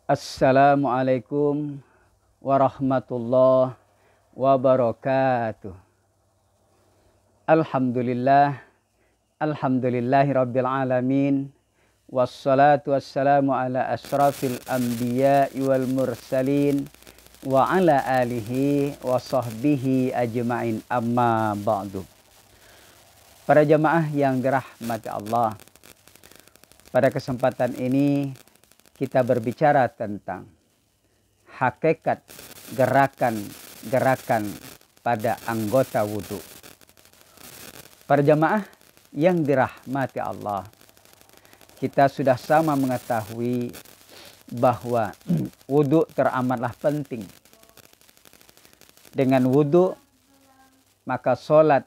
Assalamualaikum warahmatullahi wabarakatuh. Alhamdulillah, alhamdulillahi rabbil alamin. Wassalatu wassalamu ala asrafil anbiya'i wal mursalin wa ala alihi wa sahbihi ajma'in, amma ba'du. Para jamaah yang dirahmati Allah, pada kesempatan ini kita berbicara tentang hakikat gerakan-gerakan pada anggota wudhu. Para jamaah yang dirahmati Allah, kita sudah sama mengetahui bahwa wudhu teramatlah penting. Dengan wudhu maka sholat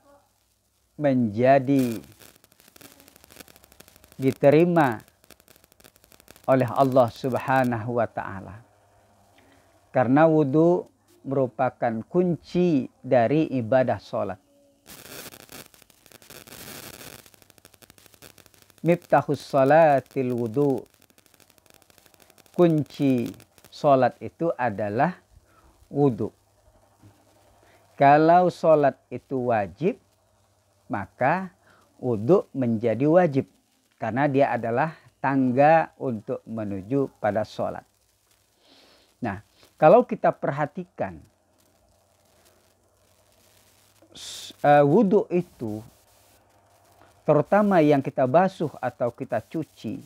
menjadi diterima oleh Allah Subhanahu wa ta'ala. Karena wudhu merupakan kunci dari ibadah sholat. Miftahus sholatil wudhu. Kunci sholat itu adalah wudhu. Kalau sholat itu wajib, maka wudhu menjadi wajib. Karena dia adalah tangga untuk menuju pada sholat. Nah, kalau kita perhatikan wudhu itu, terutama yang kita basuh atau kita cuci,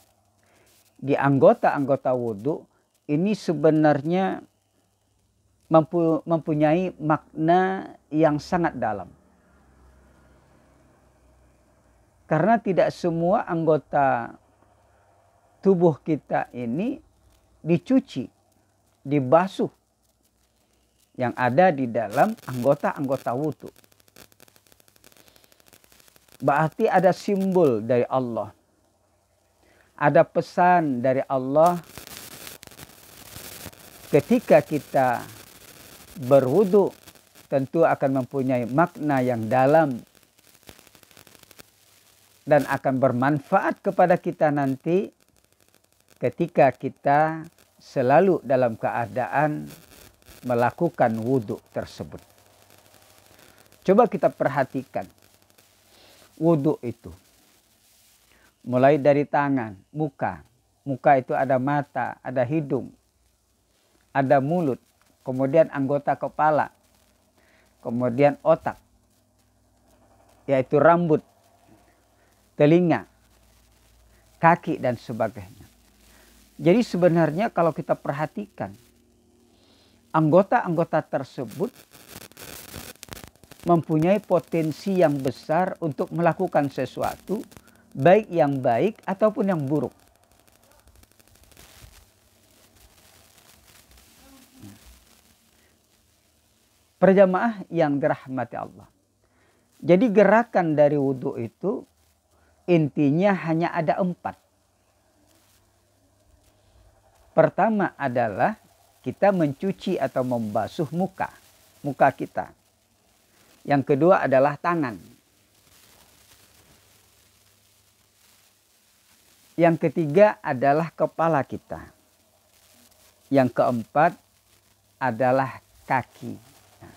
di anggota-anggota wudhu ini sebenarnya mempunyai makna yang sangat dalam. Karena tidak semua anggota tubuh kita ini dicuci, dibasuh yang ada di dalam anggota-anggota wudhu. Berarti ada simbol dari Allah. Ada pesan dari Allah ketika kita berwudhu, tentu akan mempunyai makna yang dalam dan akan bermanfaat kepada kita nanti ketika kita selalu dalam keadaan melakukan wudhu tersebut. Coba kita perhatikan wudhu itu. Mulai dari tangan, muka. Muka itu ada mata, ada hidung, ada mulut. Kemudian anggota kepala. Kemudian otak, yaitu rambut, telinga, kaki dan sebagainya. Jadi sebenarnya kalau kita perhatikan, anggota-anggota tersebut mempunyai potensi yang besar untuk melakukan sesuatu, baik yang baik ataupun yang buruk. Perjamaah yang dirahmati Allah. Jadi gerakan dari wudhu itu intinya hanya ada 4. Pertama adalah kita mencuci atau membasuh muka kita. Yang kedua adalah tangan. Yang ketiga adalah kepala kita. Yang keempat adalah kaki. Nah,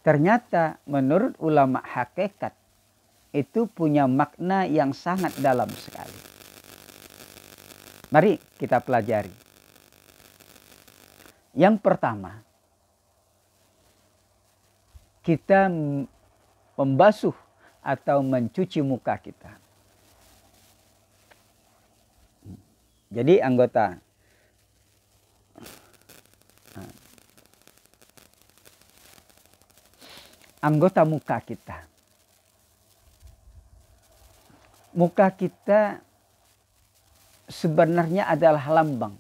ternyata menurut ulama hakikat itu punya makna yang sangat dalam sekali. Mari kita pelajari. Yang pertama, kita membasuh atau mencuci muka kita. Jadi anggota muka kita. Muka kita sebenarnya adalah lambang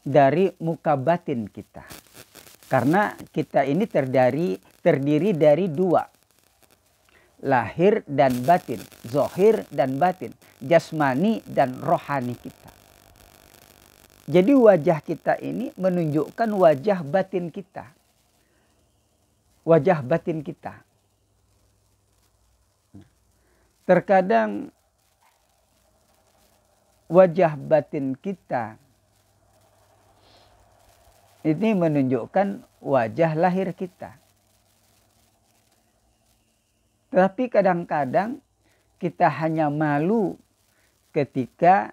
dari muka batin kita. Karena kita ini terdiri dari 2. Lahir dan batin. Zahir dan batin. Jasmani dan rohani kita. Jadi wajah kita ini menunjukkan wajah batin kita. Wajah batin kita. Terkadang wajah batin kita Ini menunjukkan wajah lahir kita. Tetapi kadang-kadang kita hanya malu ketika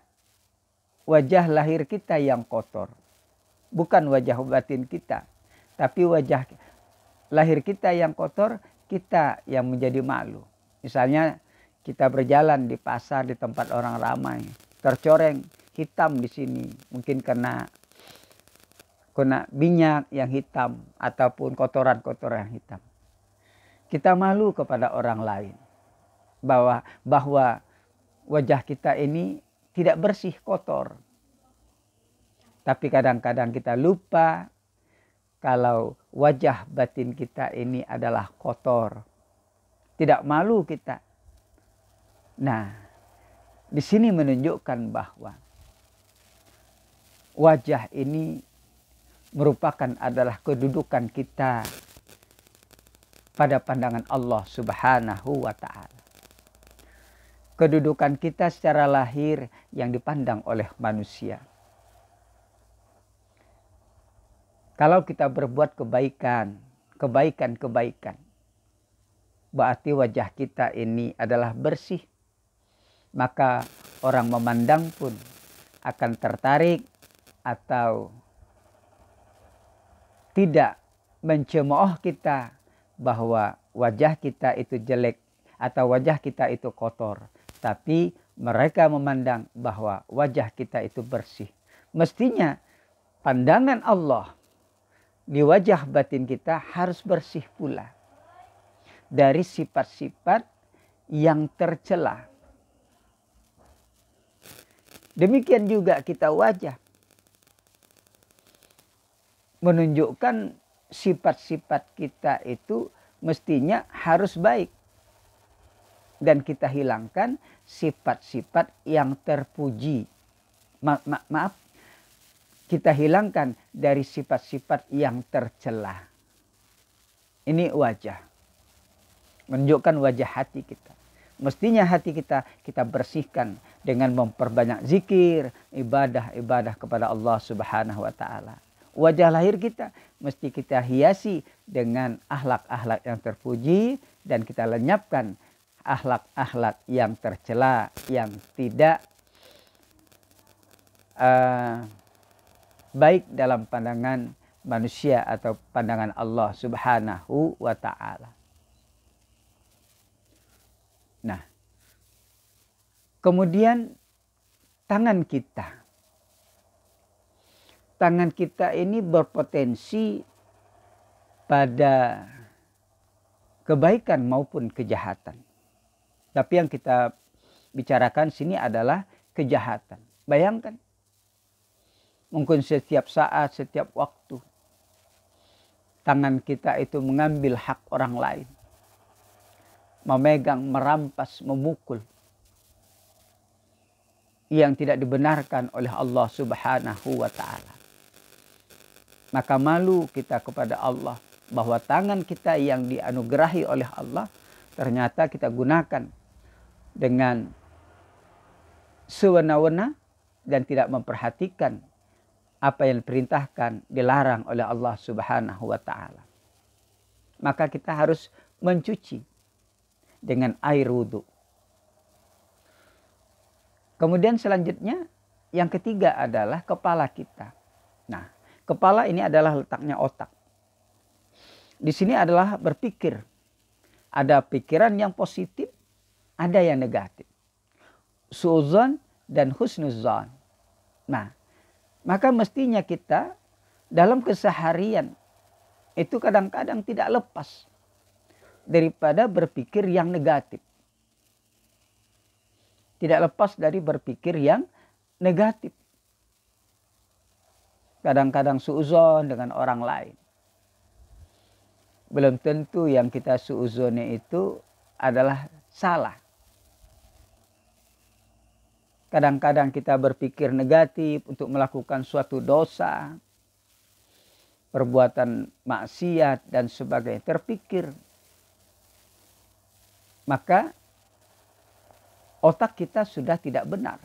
wajah lahir kita yang kotor. Bukan wajah batin kita. Tapi wajah lahir kita yang kotor, kita yang menjadi malu. Misalnya kita berjalan di pasar di tempat orang ramai. Tercoreng hitam di sini. Mungkin kena minyak yang hitam ataupun kotoran-kotoran yang hitam. Kita malu kepada orang lain bahwa wajah kita ini tidak bersih, kotor. Tapi kadang-kadang kita lupa kalau wajah batin kita ini adalah kotor. Tidak malu kita. Nah, di sini menunjukkan bahwa wajah ini merupakan adalah kedudukan kita pada pandangan Allah Subhanahu wa ta'ala. Kedudukan kita secara lahir yang dipandang oleh manusia. Kalau kita berbuat kebaikan, berarti wajah kita ini adalah bersih. Maka orang memandang pun akan tertarik atau tidak mencemooh kita bahwa wajah kita itu jelek atau wajah kita itu kotor. Tapi mereka memandang bahwa wajah kita itu bersih. Mestinya pandangan Allah di wajah batin kita harus bersih pula dari sifat-sifat yang tercela. Demikian juga kita wajah menunjukkan sifat-sifat kita itu mestinya harus baik. Dan kita hilangkan sifat-sifat yang terpuji. Maaf, kita hilangkan dari sifat-sifat yang tercela. Ini wajah. Menunjukkan wajah hati kita. Mestinya hati kita bersihkan dengan memperbanyak zikir, ibadah kepada Allah Subhanahu wa ta'ala. Wajah lahir kita mesti kita hiasi dengan akhlak-akhlak yang terpuji dan kita lenyapkan akhlak-akhlak yang tercela, yang tidak baik dalam pandangan manusia atau pandangan Allah Subhanahu wa ta'ala. Nah, kemudian tangan kita. Tangan kita ini berpotensi pada kebaikan maupun kejahatan. Tapi yang kita bicarakan sini adalah kejahatan. Bayangkan, mungkin setiap saat, setiap waktu, tangan kita itu mengambil hak orang lain. Memegang, merampas, memukul. Yang tidak dibenarkan oleh Allah Subhanahu wa ta'ala. Maka malu kita kepada Allah bahwa tangan kita yang dianugerahi oleh Allah ternyata kita gunakan dengan sewenang-wenang dan tidak memperhatikan apa yang diperintahkan, dilarang oleh Allah Subhanahu wa ta'ala. Maka kita harus mencuci dengan air wudhu. Kemudian selanjutnya yang ketiga adalah kepala kita. Nah, kepala ini adalah letaknya otak. Di sini adalah berpikir. Ada pikiran yang positif, ada yang negatif. Su'udzon dan husnudzon. Nah, maka mestinya kita dalam keseharian itu kadang-kadang tidak lepas daripada berpikir yang negatif. Tidak lepas dari berpikir yang negatif. Kadang-kadang su'udzon dengan orang lain. Belum tentu yang kita su'udzoni itu adalah salah. Kadang-kadang kita berpikir negatif untuk melakukan suatu dosa, perbuatan maksiat dan sebagainya. Terpikir. Maka otak kita sudah tidak benar.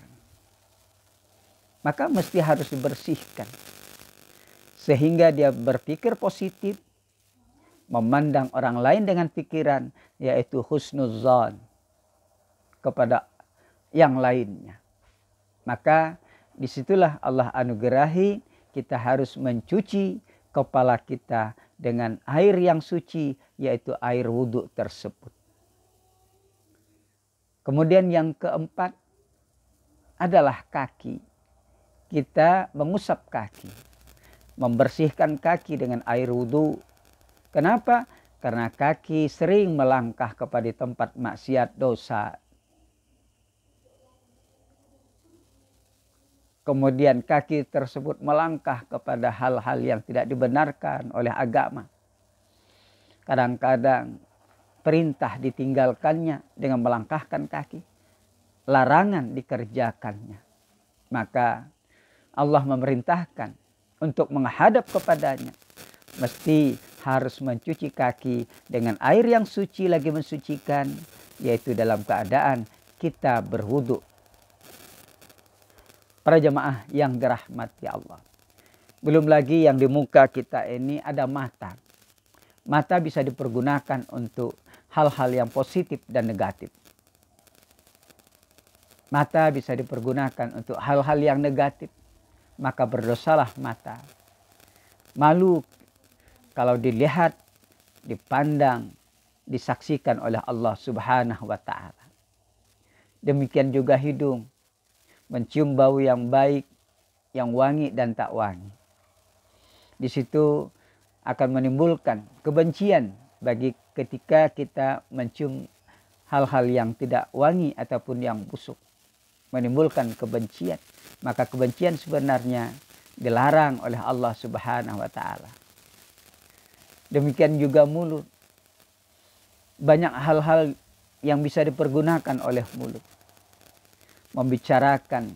Maka mesti harus dibersihkan. sehingga dia berpikir positif, memandang orang lain dengan pikiran, yaitu husnuzan kepada yang lainnya. Maka disitulah Allah anugerahi kita harus mencuci kepala kita dengan air yang suci, yaitu air wudhu tersebut. Kemudian yang keempat adalah kaki. Kita mengusap kaki, membersihkan kaki dengan air wudhu. Kenapa? Karena kaki sering melangkah kepada tempat maksiat dosa. Kemudian kaki tersebut melangkah kepada hal-hal yang tidak dibenarkan oleh agama. Kadang-kadang perintah ditinggalkannya dengan melangkahkan kaki. Larangan dikerjakannya. Maka Allah memerintahkan untuk menghadap kepadanya. Mesti harus mencuci kaki dengan air yang suci lagi mensucikan. Yaitu dalam keadaan kita berwudu. Para jemaah yang dirahmati Allah. Belum lagi yang di muka kita ini ada mata. Mata bisa dipergunakan untuk hal-hal yang positif dan negatif. Mata bisa dipergunakan untuk hal-hal yang negatif. Maka berdosalah mata. Malu kalau dilihat, dipandang, disaksikan oleh Allah Subhanahu wa ta'ala. Demikian juga hidung. Mencium bau yang baik, yang wangi dan tak wangi. Di situ akan menimbulkan kebencian bagi ketika kita mencium hal-hal yang tidak wangi ataupun yang busuk. Menimbulkan kebencian. Maka kebencian sebenarnya dilarang oleh Allah Subhanahu wa ta'ala. Demikian juga mulut. Banyak hal-hal yang bisa dipergunakan oleh mulut. Membicarakan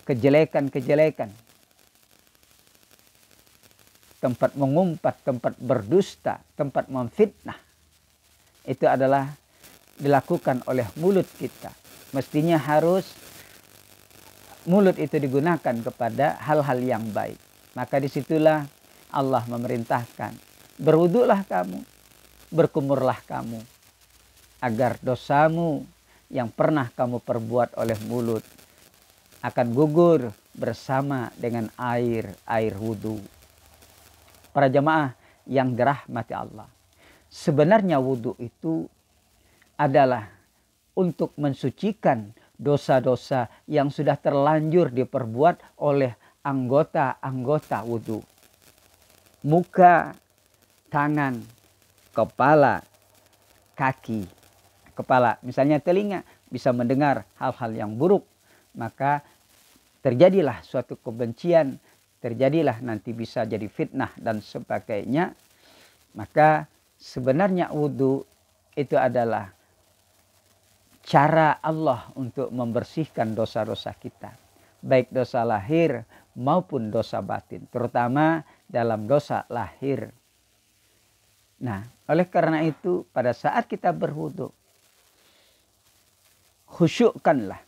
kejelekan-kejelekan. Tempat mengumpat, tempat berdusta, tempat memfitnah. Itu adalah dilakukan oleh mulut kita. Mestinya harus mulut itu digunakan kepada hal-hal yang baik. Maka disitulah Allah memerintahkan. Berwudulah kamu, berkumurlah kamu. Agar dosamu yang pernah kamu perbuat oleh mulut akan gugur bersama dengan air wudu. Para jemaah yang dirahmati Allah. Sebenarnya wudu itu adalah untuk mensucikan dosa-dosa yang sudah terlanjur diperbuat oleh anggota-anggota wudu. Muka, tangan, kepala, kaki. Kepala, misalnya telinga, bisa mendengar hal-hal yang buruk. Maka terjadilah suatu kebencian, terjadilah nanti bisa jadi fitnah dan sebagainya. Maka sebenarnya wudu itu adalah cara Allah untuk membersihkan dosa-dosa kita. Baik dosa lahir maupun dosa batin. Terutama dalam dosa lahir. Nah, oleh karena itu pada saat kita berwudu, khusyukkanlah,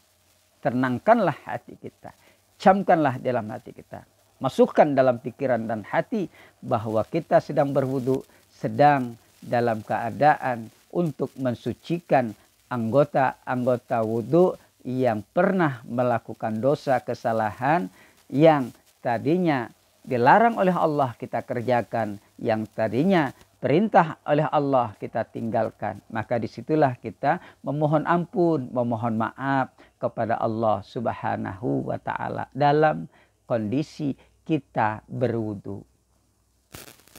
tenangkanlah hati kita, camkanlah dalam hati kita, masukkan dalam pikiran dan hati bahwa kita sedang berwudu, sedang dalam keadaan untuk mensucikan anggota-anggota wudu yang pernah melakukan dosa kesalahan yang tadinya dilarang oleh Allah kita kerjakan, yang tadinya perintah oleh Allah kita tinggalkan. Maka disitulah kita memohon ampun, memohon maaf kepada Allah Subhanahu wa ta'ala dalam kondisi kita berwudu.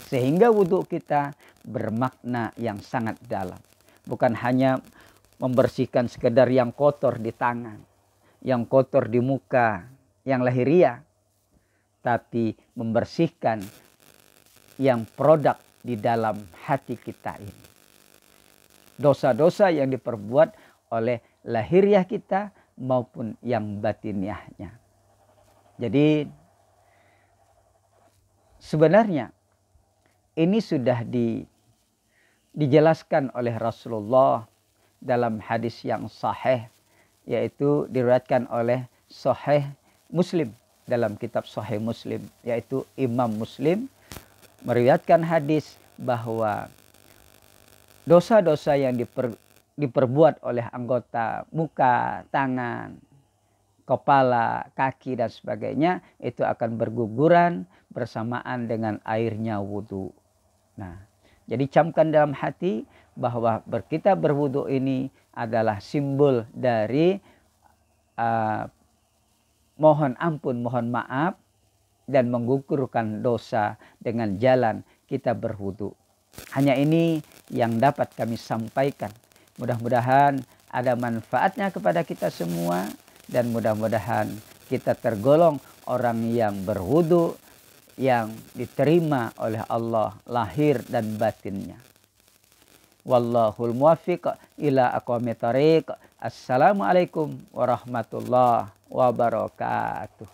Sehingga wudu kita bermakna yang sangat dalam. Bukan hanya membersihkan sekedar yang kotor di tangan, yang kotor di muka, yang lahiriah. Tapi membersihkan yang produk di dalam hati kita ini. Dosa-dosa yang diperbuat oleh lahiriah kita maupun yang batiniahnya. Jadi sebenarnya ini sudah dijelaskan oleh Rasulullah dalam hadis yang sahih, yaitu diriwayatkan oleh Sahih Muslim dalam kitab Sahih Muslim, yaitu Imam Muslim meriwayatkan hadis bahwa dosa-dosa yang diperbuat oleh anggota muka, tangan, kepala, kaki dan sebagainya itu akan berguguran bersamaan dengan airnya wudhu. Nah, jadi camkan dalam hati bahwa kita berwudhu ini adalah simbol dari mohon ampun, mohon maaf, dan menggugurkan dosa dengan jalan kita berwudhu. Hanya ini yang dapat kami sampaikan. Mudah-mudahan ada manfaatnya kepada kita semua, dan mudah-mudahan kita tergolong orang yang berwudhu yang diterima oleh Allah lahir dan batinnya. Wallahul muwaffiq ila aqwamit thariq. Assalamualaikum warahmatullahi wabarakatuh.